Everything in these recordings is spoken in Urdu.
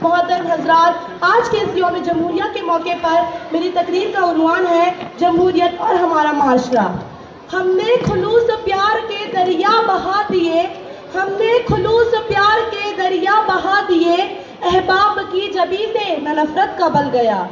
محترم حضرات، آج کے اس یوم جمہوریہ کے موقع پر میری تقریر کا عنوان ہے جمہوریت اور ہمارا معاشرہ۔ ہم نے خلوص پیار کے دریا بہا دیے، ہم نے خلوص پیار کے دریا بہا دیے، احباب کی جبی سے نہ نفرت کا بل گیا۔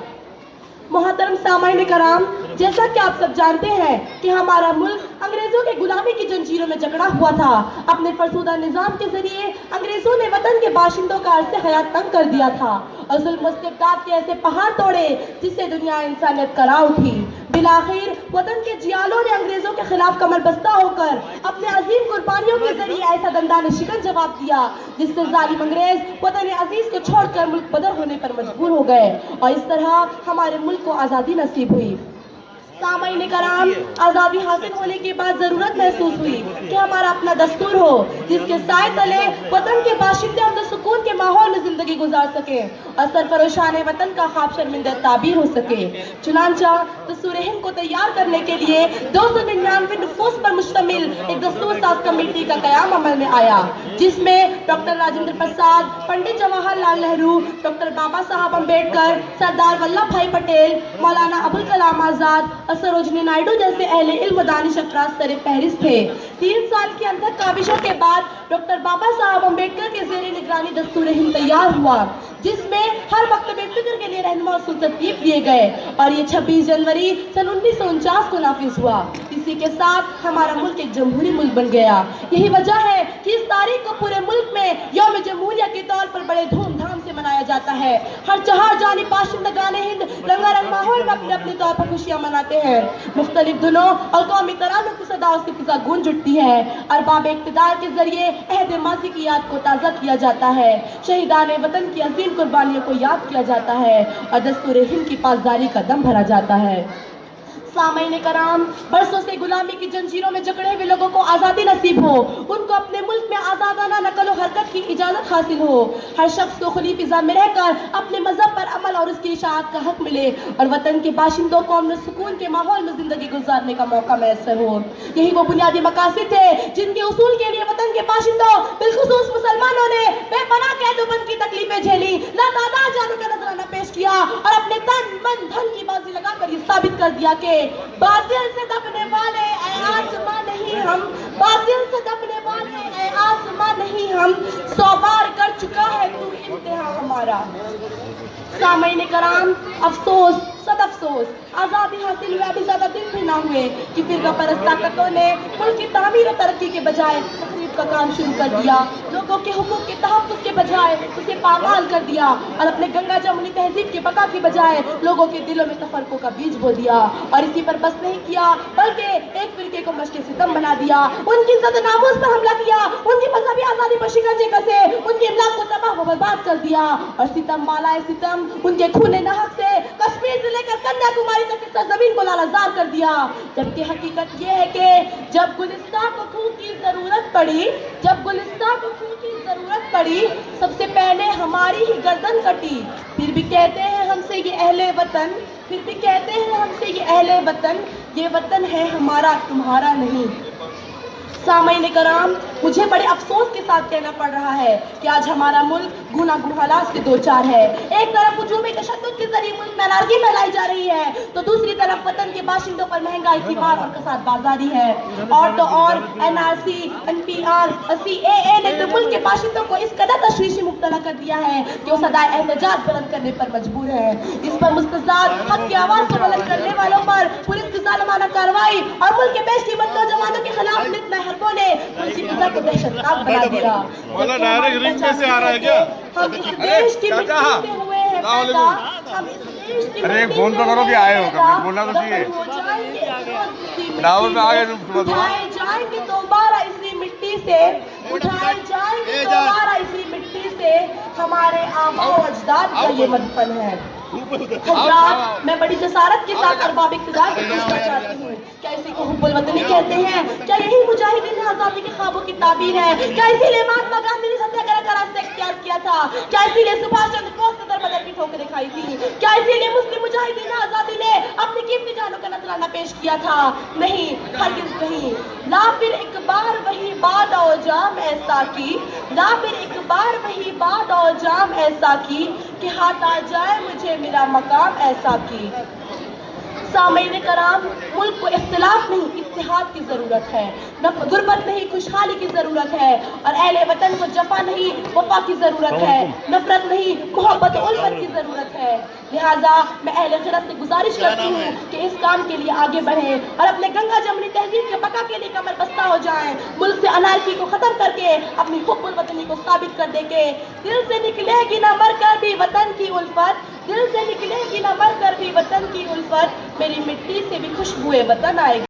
محترم سامعین کرام، جیسا کہ آپ سب جانتے ہیں کہ ہمارا ملک انگریزوں کے غلامی کی جنجیروں میں جکڑا ہوا تھا۔ اپنے فرسودہ نظام کے ذریعے انگریزوں نے وطن کے باشندوں کا عرص حیات تنگ کر دیا تھا اور ظلم و استبداد کے ایسے پہاڑ توڑے جس سے دنیا انسانیت کرا اٹھی۔ بالآخر وطن کے جیالوں نے انگریزوں کے خلاف کمر بستہ ہو کر اپنے عظیم قربانیوں کے ذریعے ایسا دندان شکن جواب دیا جس سے ظالم انگریز وطن عزیز کو چھوڑ کر ملک بدر ہونے پر مجبور ہو گئے اور اس طرح ہمارے ملک کو آزادی نصیب ہوئی۔ سامعین کرام، آزادی حاصل ہونے کے بعد ضرورت محسوس ہوئی کہ ہمارا اپنا دستور ہو جس کے سائے تلے وطن کے باشندے امن و سکون کے ماحول میں زندگی گزار سکیں اور سرفروشان وطن کا خواب شرمندہ تعبیر ہو سکے۔ چنانچہ دستور ہند کو تیار کرنے کے لیے 299 نفوس پر مشتمل ایک دستور ساز کمیٹی کا قیام عمل میں آیا، جس میں ڈاکٹر راجندر پرساد، پنڈت جواہر لال نہرو، ڈاکٹر بابا صاحب امبیڈکر، سردار ولبھ بھائی پٹیل، مولانا ابوالکلام آزاد اور سروجنی نائیڈو جیسے اہل علم و دانش افراد سر فہرست تھے۔ 3 سال کی انتھک کاوشوں کے بعد ڈاکٹر بابا صاحب امبیڈکر کے زیر نگرانی دستور ہند تیار ہوا، جس میں ہر مکتب فکر کے لیے رہنما اصول ترتیب دیے گئے اور یہ 26 جنوری سن 1949 کو نافذ ہوا۔ اسی کے ساتھ ہمارا ملک ایک جمہوری ملک بن گیا۔ یہی وجہ ہے کہ اس تاریخ کو پورے ملک میں یوم جمہوریہ کے طور پر بڑے دھوم دھام سے منایا جاتا ہے۔ ہر چہار جانب باشندگان ہند رنگا رنگ ماحول میں اپنے اپنے طور پر خوشیاں مناتے ہیں۔ مختلف دنوں اور قومی ترانوں کی صداؤں سے فضا گونج اٹھتی ہے۔ ارباب اقتدار کے ذریعے عہد ماضی کی یاد کو تازہ کیا جاتا ہے، شہیدان وطن کی عظیم قربانیوں کو یاد کیا جاتا ہے اور دستور ہند کی پاسداری کا دم بھرا جاتا ہے۔ سامعین کرام، برسوں سے غلامی کی جنجیروں میں جکڑے ہوئے لوگوں کو آزادی نصیب ہو، ان کو اپنے ملک میں آزادانہ نقل و حرکت کی اجازت حاصل ہو، ہر شخص کو کھلی فضا میں رہ کر اپنے مذہب پر عمل اور اس کی اشاعت کا حق ملے اور وطن کے باشندوں کو امن و سکون کے ماحول میں زندگی گزارنے کا موقع میسر ہو۔ یہی وہ بنیادی مقاصد تھے جن کے حصول کے لیے وطن کے باشندوں بالخصوص مسلمانوں نے بے پناہ قید و بند کی تکلیفیں جھیلی، لاتعداد جانوں کا نذرانہ پیش کیا اور اپنے تن من دھن کی بازی لگا کر یہ ثابت کر دیا کہ باطل سے دبنے والے اے آسماں نہیں ہم، باطل سے دبنے والے اے آسماں نہیں ہم، 100 بار کر چکا ہے تو انتہا ہمارا۔ سامعین کرام، افسوس، صد افسوس، آزادی حاصل ہوئے ابھی زیادہ دن بھی نہ ہوئے کہ فرقہ پرست طاقتوں نے ملک کی تعمیر و ترقی کے بجائے تخریب کا کام شروع کر دیا، لوگوں کے حقوق کے تحفظ کے بجائے اسے پامال کر دیا اور اپنے گنگا جمنی تہذیب کی بقا کی بجائے لوگوں کے دلوں میں تفرقوں کا بیج بو دیا اور اسی پر بس نہیں کیا بلکہ ایک فرقے کو مشق ستم بنا دیا، ان کی عزت و ناموس پر حملہ کیا، ان کی مذہبی آزادی پر شکنجے کسے، ان کی املاک کو تباہ و برباد کر دیا اور ستم بالائے ستم ان کے خون ناحق سے کشمیر سے لے کر کنیا کماری تک کی سرزمین کو لالہزار کر دیا۔ جبکہ حقیقت یہ ہے کہ جب گلستان کو خون کی ضرورت پڑی، جب گلستان کو خون کی ضرورت پڑی، سب سے پہلے ہماری ہی گردن کٹی، پھر بھی کہتے ہیں ہم سے یہ اہل وطن، پھر بھی کہتے ہیں ہم سے یہ اہل وطن، یہ وطن ہے ہمارا تمہارا نہیں۔ سامعین کرام، مجھے بڑے افسوس کے ساتھ کہنا پڑ رہا ہے کہ آج ہمارا ملک گناہ گو حالات سے دوچار ہے۔ ایک طرف ہجومی تشدد کے ذریعے ملک میں انارکی پھیلائی جا رہی ہے تو دوسری طرف وطن کے باشندوں پر مہنگائی کی مار اور کساد بازاری ہے۔ اور تو اور NRC، NPR اور CAA نے تو ملک کے باشندوں کو اس قدر تشویشی مبتلا کر دیا ہے کہ وہ صدائے احتجاج بلند کرنے پر مجبور ہیں۔ اس پر مستضاد حق کی آواز کو بلند کرنے والوں پر پولیس کی ظالمانہ کارروائی اور ملک کے بیش قیمت نوجوانوں کے خلاف نت حربوں نے ملک کی فضا کو دہشت ناک بنا دیا۔ ہم اس دیش کی مٹی سے ہوئے ہیں پیدا، ہم اس دیش کی مٹی سے ہوئے ہیں پیدا، اٹھائے جائیں گے دوبارہ اسی مٹی سے، اٹھائے جائیں گے دوبارہ اسی مٹی سے، ہمارے آباء و اجداد کا یہ مدفن ہے۔ حضرات، میں بڑی جسارت کے ساتھ ارباب اقتدار سے پوچھنا چاہتی ہوں، کیا اسی کو حب الوطنی کہتے ہیں؟ کیا یہی مجاہدین آزادی کے خوابوں کی تعبیر ہے؟ کیا اسی لیے مہاتما گاندھی نے ستیہ گرہ کا راستہ اختیار کیا تھا؟ کیا اسی لیے سبھاش چندر بوس نے در بدر کی ٹھوکریں کھائی تھی؟ کیا اسی لیے مسلم مجاہدین آزادی نے اپنی قیمتی جانوں کا نذرانہ پیش کیا تھا؟ نہیں، ہرگز نہیں۔ لا پھر ایک بار وہی باد و جام ایسا کی، لا پھر ایک بار وہی باد و جام ایسا کی کہ ہاتھ آ جائے مجھے میرا مقام ایسا کی۔ سامعین کرام، ملک کو اختلاف نہیں اتحاد کی ضرورت ہے، غربت نہیں خوشحالی کی ضرورت ہے، اور اہل وطن کو جفا نہیں وفا کی ضرورت ہے، نفرت نہیں محبت و الفت کی ضرورت ہے۔ لہٰذا میں اہل خرد سے گزارش کرتی ہوں کہ اس کام کے لیے آگے بڑھیں اور اپنے گنگا جمنی تہذیب کے بقا کے لیے کمر بستہ ہو جائیں، ملک سے انارکی کو ختم کر کے اپنی حب الوطنی کو ثابت کر دیں کہ دل سے نکلے گی نہ مر کر بھی وطن کی الفت، دل سے نکلے گی نہ مر کر بھی وطن کی الفت، میری مٹی سے بھی خوشبوئے وطن آئے گی۔